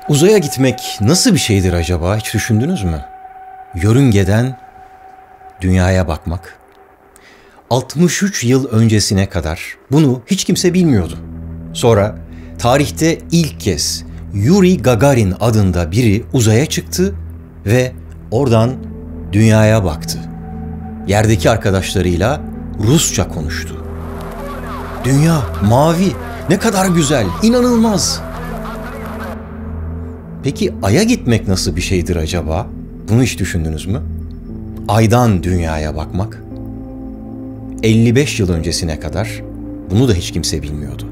Uzaya gitmek nasıl bir şeydir acaba, hiç düşündünüz mü? Yörüngeden dünyaya bakmak. 63 yıl öncesine kadar bunu hiç kimse bilmiyordu. Sonra tarihte ilk kez Yuri Gagarin adında biri uzaya çıktı ve oradan dünyaya baktı. Yerdeki arkadaşlarıyla Rusça konuştu. Dünya mavi, ne kadar güzel, inanılmaz. Peki Ay'a gitmek nasıl bir şeydir acaba? Bunu hiç düşündünüz mü? Ay'dan dünyaya bakmak. 55 yıl öncesine kadar bunu da hiç kimse bilmiyordu.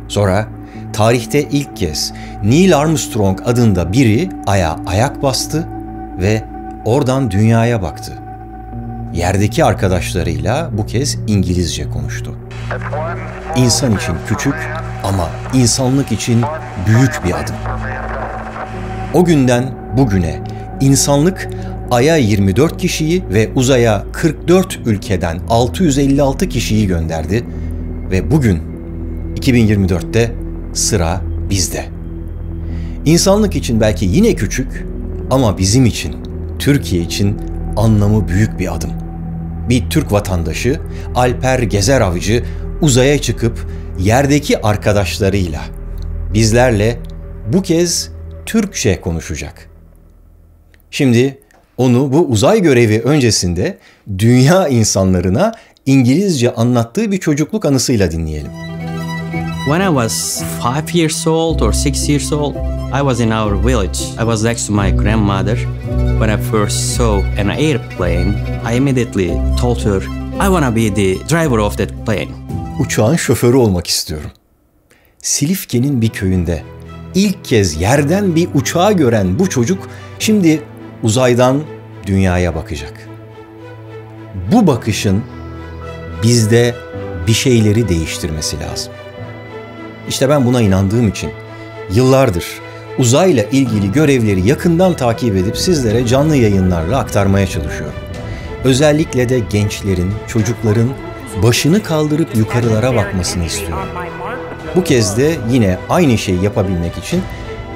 Sonra tarihte ilk kez Neil Armstrong adında biri Ay'a ayak bastı ve oradan dünyaya baktı. Yerdeki arkadaşlarıyla bu kez İngilizce konuştu. İnsan için küçük ama insanlık için büyük bir adım. O günden bugüne insanlık Ay'a 24 kişiyi ve uzaya 44 ülkeden 656 kişiyi gönderdi ve bugün 2024'te sıra bizde. İnsanlık için belki yine küçük ama bizim için, Türkiye için anlamı büyük bir adım. Bir Türk vatandaşı Alper Gezeravcı uzaya çıkıp yerdeki arkadaşlarıyla, bizlerle bu kez Türkçe konuşacak. Şimdi onu bu uzay görevi öncesinde dünya insanlarına İngilizce anlattığı bir çocukluk anısıyla dinleyelim. When I was 5 years old or 6 years old, I was in our village. I was next to my grandmother. When I first saw an airplane, I immediately told her, I want to be the driver of that plane. Uçağın şoförü olmak istiyorum. Silifke'nin bir köyünde ilk kez yerden bir uçağı gören bu çocuk şimdi uzaydan dünyaya bakacak. Bu bakışın bizde bir şeyleri değiştirmesi lazım. İşte ben buna inandığım için yıllardır uzayla ilgili görevleri yakından takip edip sizlere canlı yayınlarla aktarmaya çalışıyorum. Özellikle de gençlerin, çocukların başını kaldırıp yukarılara bakmasını istiyorum. Bu kez de yine aynı şeyi yapabilmek için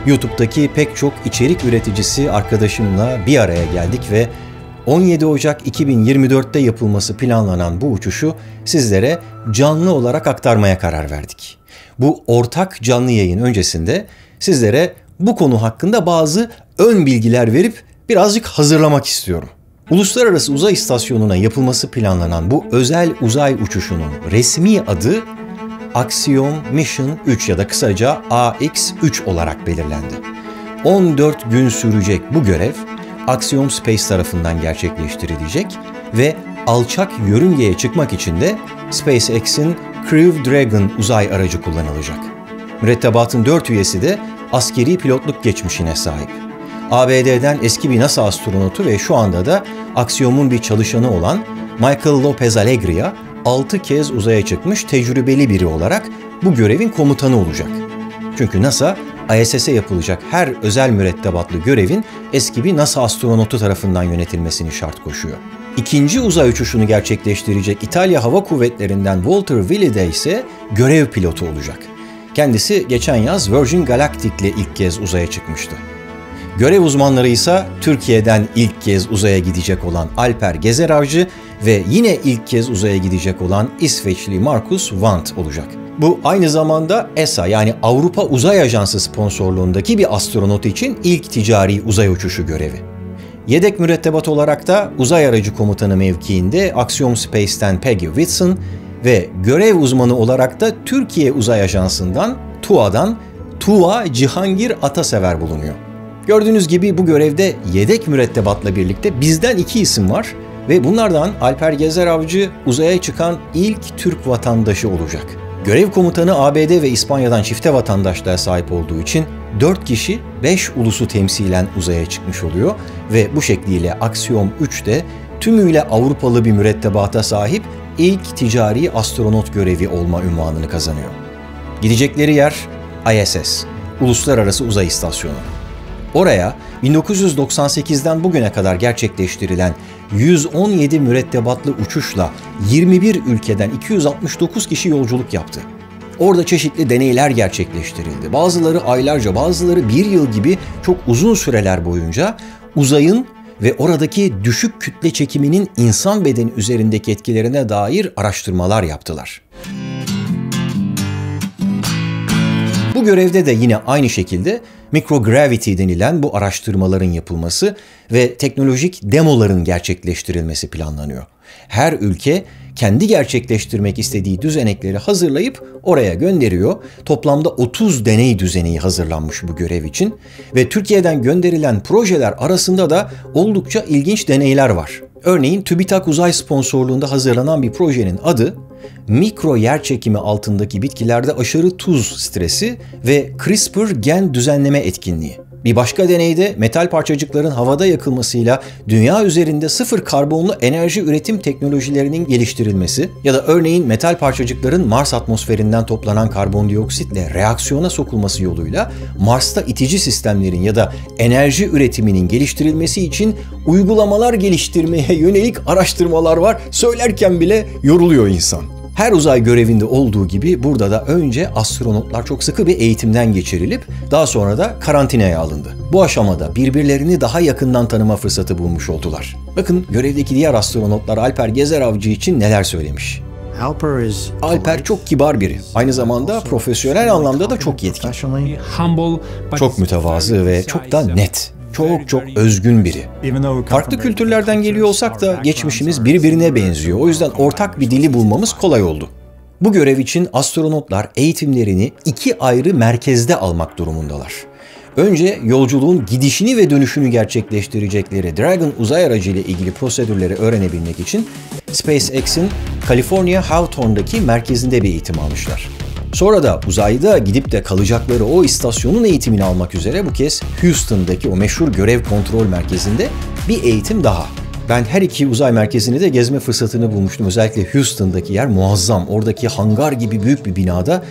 YouTube'daki pek çok içerik üreticisi arkadaşımla bir araya geldik ve 17 Ocak 2024'te yapılması planlanan bu uçuşu sizlere canlı olarak aktarmaya karar verdik. Bu ortak canlı yayın öncesinde sizlere bu konu hakkında bazı ön bilgiler verip birazcık hazırlamak istiyorum. Uluslararası Uzay İstasyonu'na yapılması planlanan bu özel uzay uçuşunun resmi adı Axiom Mission 3 ya da kısaca AX-3 olarak belirlendi. 14 gün sürecek bu görev Axiom Space tarafından gerçekleştirilecek ve alçak yörüngeye çıkmak için de SpaceX'in Crew Dragon uzay aracı kullanılacak. Mürettebatın 4 üyesi de askeri pilotluk geçmişine sahip. ABD'den eski bir NASA astronotu ve şu anda da Axiom'un bir çalışanı olan Michael Lopez Alegria 6 kez uzaya çıkmış tecrübeli biri olarak bu görevin komutanı olacak. Çünkü NASA, ISS'e yapılacak her özel mürettebatlı görevin eski bir NASA astronotu tarafından yönetilmesini şart koşuyor. İkinci uzay uçuşunu gerçekleştirecek İtalya Hava Kuvvetleri'nden Walter Willey de ise görev pilotu olacak. Kendisi geçen yaz Virgin Galactic'le ilk kez uzaya çıkmıştı. Görev uzmanları ise Türkiye'den ilk kez uzaya gidecek olan Alper Gezeravcı ve yine ilk kez uzaya gidecek olan İsveçli Markus Wandt olacak. Bu aynı zamanda ESA yani Avrupa Uzay Ajansı sponsorluğundaki bir astronot için ilk ticari uzay uçuşu görevi. Yedek mürettebat olarak da uzay aracı komutanı mevkiinde Axiom Space'ten Peggy Whitson ve görev uzmanı olarak da Türkiye Uzay Ajansı'ndan TUA'dan Tuğa Cihangir Atasever bulunuyor. Gördüğünüz gibi bu görevde yedek mürettebatla birlikte bizden 2 isim var ve bunlardan Alper Gezeravcı uzaya çıkan ilk Türk vatandaşı olacak. Görev komutanı ABD ve İspanya'dan çifte vatandaşlığa sahip olduğu için 4 kişi 5 ulusu temsilen uzaya çıkmış oluyor ve bu şekliyle Axiom 3'te tümüyle Avrupalı bir mürettebata sahip ilk ticari astronot görevi olma unvanını kazanıyor. Gidecekleri yer ISS, Uluslararası Uzay İstasyonu. Oraya 1998'den bugüne kadar gerçekleştirilen 117 mürettebatlı uçuşla 21 ülkeden 269 kişi yolculuk yaptı. Orada çeşitli deneyler gerçekleştirildi. Bazıları aylarca, bazıları bir yıl gibi çok uzun süreler boyunca uzayın ve oradaki düşük kütle çekiminin insan bedeni üzerindeki etkilerine dair araştırmalar yaptılar. Bu görevde de yine aynı şekilde microgravity denilen bu araştırmaların yapılması ve teknolojik demoların gerçekleştirilmesi planlanıyor. Her ülke kendi gerçekleştirmek istediği düzenekleri hazırlayıp oraya gönderiyor. Toplamda 30 deney düzeneği hazırlanmış bu görev için ve Türkiye'den gönderilen projeler arasında da oldukça ilginç deneyler var. Örneğin TÜBİTAK Uzay sponsorluğunda hazırlanan bir projenin adı mikro yerçekimi altındaki bitkilerde aşırı tuz stresi ve CRISPR gen düzenleme etkinliği. Bir başka deneyde metal parçacıkların havada yakılmasıyla dünya üzerinde sıfır karbonlu enerji üretim teknolojilerinin geliştirilmesi ya da örneğin metal parçacıkların Mars atmosferinden toplanan karbondioksitle reaksiyona sokulması yoluyla Mars'ta itici sistemlerin ya da enerji üretiminin geliştirilmesi için uygulamalar geliştirmeye yönelik araştırmalar var. Söylerken bile yoruluyor insan. Her uzay görevinde olduğu gibi burada da önce astronotlar çok sıkı bir eğitimden geçirilip daha sonra da karantinaya alındı. Bu aşamada birbirlerini daha yakından tanıma fırsatı bulmuş oldular. Bakın görevdeki diğer astronotlar Alper Gezeravcı için neler söylemiş. Alper çok kibar biri. Aynı zamanda profesyonel anlamda da çok yetkin. Çok mütevazı ve çok da net. Çok özgün biri. Farklı kültürlerden geliyor olsak da geçmişimiz birbirine benziyor. O yüzden ortak bir dili bulmamız kolay oldu. Bu görev için astronotlar eğitimlerini 2 ayrı merkezde almak durumundalar. Önce yolculuğun gidişini ve dönüşünü gerçekleştirecekleri Dragon uzay aracı ile ilgili prosedürleri öğrenebilmek için SpaceX'in California Hawthorne'daki merkezinde bir eğitim almışlar. Sonra da uzayda gidip de kalacakları o istasyonun eğitimini almak üzere bu kez Houston'daki o meşhur görev kontrol merkezinde bir eğitim daha. Ben her iki uzay merkezini de gezme fırsatını bulmuştum. Özellikle Houston'daki yer muazzam. Oradaki hangar gibi büyük bir binada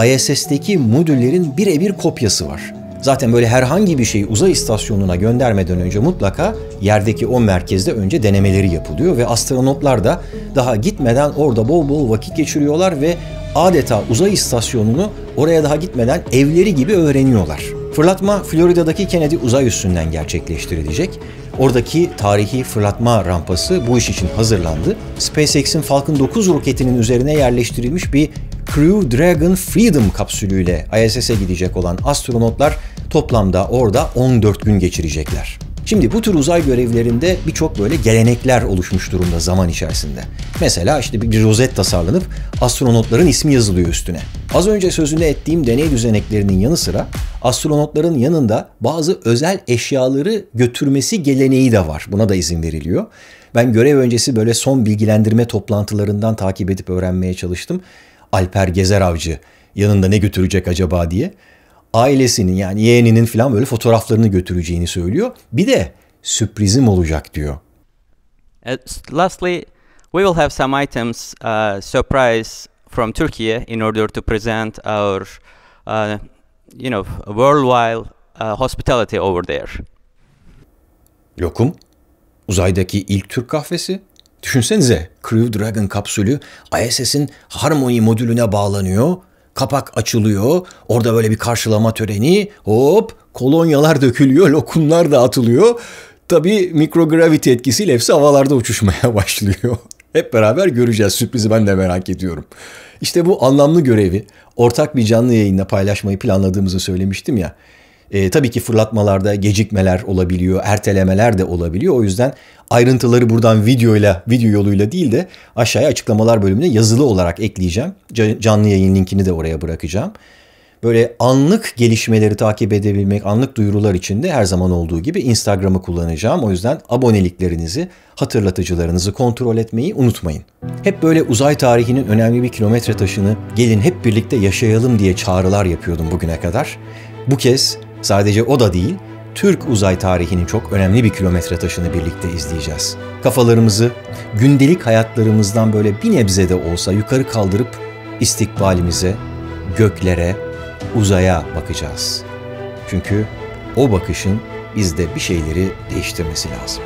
ISS'teki modüllerin birebir kopyası var. Zaten böyle herhangi bir şeyi uzay istasyonuna göndermeden önce mutlaka yerdeki o merkezde önce denemeleri yapılıyor ve astronotlar da daha gitmeden orada bol bol vakit geçiriyorlar ve adeta uzay istasyonunu oraya daha gitmeden evleri gibi öğreniyorlar. Fırlatma Florida'daki Kennedy uzay üssünden gerçekleştirilecek. Oradaki tarihi fırlatma rampası bu iş için hazırlandı. SpaceX'in Falcon 9 roketinin üzerine yerleştirilmiş bir Crew Dragon Freedom kapsülüyle ISS'e gidecek olan astronotlar toplamda orada 14 gün geçirecekler. Şimdi bu tür uzay görevlerinde birçok böyle gelenekler oluşmuş durumda zaman içerisinde. Mesela işte bir rozet tasarlanıp astronotların ismi yazılıyor üstüne. Az önce sözünü ettiğim deney düzeneklerinin yanı sıra astronotların yanında bazı özel eşyaları götürmesi geleneği de var. Buna da izin veriliyor. Ben görev öncesi böyle son bilgilendirme toplantılarından takip edip öğrenmeye çalıştım. Alper Gezeravcı yanında ne götürecek acaba diye. Ailesinin yani yeğeninin falan böyle fotoğraflarını götüreceğini söylüyor. Bir de sürprizim olacak diyor. Lastly, we will have some items surprise from Turkey in order to present our worldwide hospitality over there. Lokum, uzaydaki ilk Türk kahvesi. Düşünsenize, Crew Dragon kapsülü ISS'in Harmony modülüne bağlanıyor. Kapak açılıyor. Orada böyle bir karşılama töreni. Hop, kolonyalar dökülüyor, lokumlar dağıtılıyor. Tabii mikrogravity etkisiyle hepsi havalarda uçuşmaya başlıyor. Hep beraber göreceğiz. Sürprizi ben de merak ediyorum. İşte bu anlamlı görevi ortak bir canlı yayınla paylaşmayı planladığımızı söylemiştim ya. Tabii ki fırlatmalarda gecikmeler olabiliyor, ertelemeler de olabiliyor. O yüzden ayrıntıları buradan video yoluyla değil de aşağıya açıklamalar bölümüne yazılı olarak ekleyeceğim. Canlı yayın linkini de oraya bırakacağım. Böyle anlık gelişmeleri takip edebilmek, anlık duyurular için de her zaman olduğu gibi Instagram'ı kullanacağım. O yüzden aboneliklerinizi, hatırlatıcılarınızı kontrol etmeyi unutmayın. Hep böyle uzay tarihinin önemli bir kilometre taşını gelin hep birlikte yaşayalım diye çağrılar yapıyordum bugüne kadar. Bu kez sadece o da değil, Türk uzay tarihinin çok önemli bir kilometre taşını birlikte izleyeceğiz. Kafalarımızı gündelik hayatlarımızdan böyle bir nebze de olsa yukarı kaldırıp istikbalimize, göklere, uzaya bakacağız. Çünkü o bakışın bizde bir şeyleri değiştirmesi lazım.